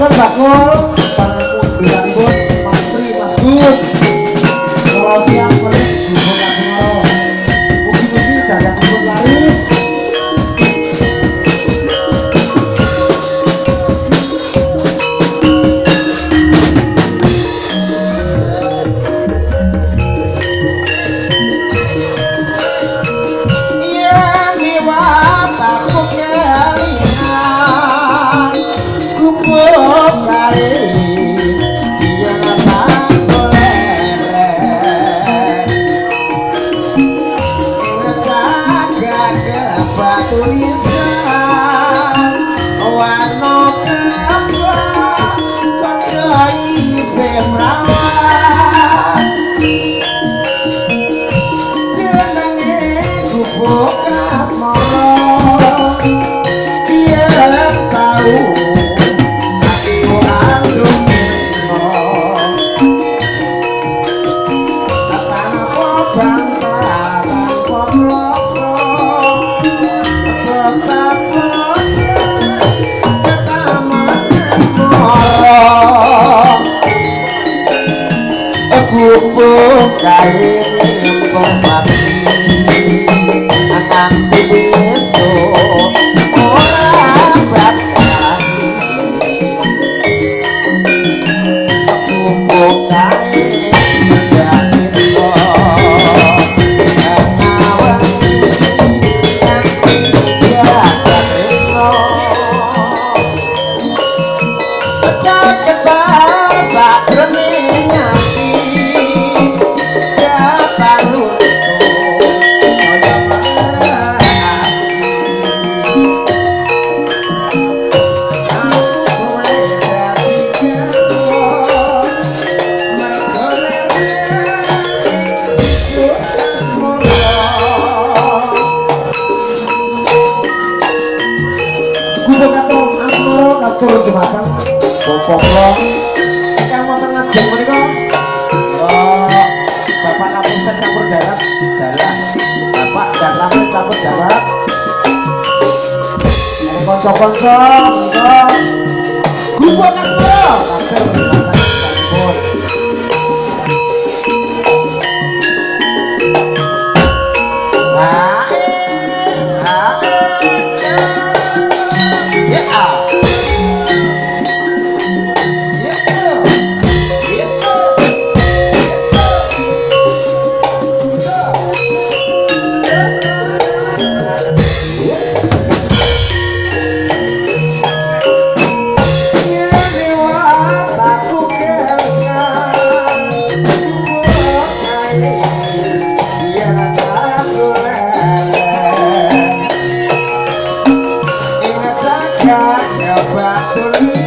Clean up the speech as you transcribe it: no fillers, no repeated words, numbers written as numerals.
bakul bakul pangku dilanjut Mas Tri Mas Gus kalau siang boleh dihubung langsung mugi-mugi dagang pun laris tulisan warna kebak pakai semrawat jenenge gubuk asmara dia tahu aku andung tatana bantah tanpa kloso gubuk kain pemati akan besok orang batasi gubuk kain dan cinta ngawang yang tidak terima ketar tak rening hati turun jembatan Bopoklo yang mau ngajeng mereka Bapak Kapolsek campur darat dalam Bapak dan Lapis campur darat ada konco-konco gubuk Kapolsek campur campur Batu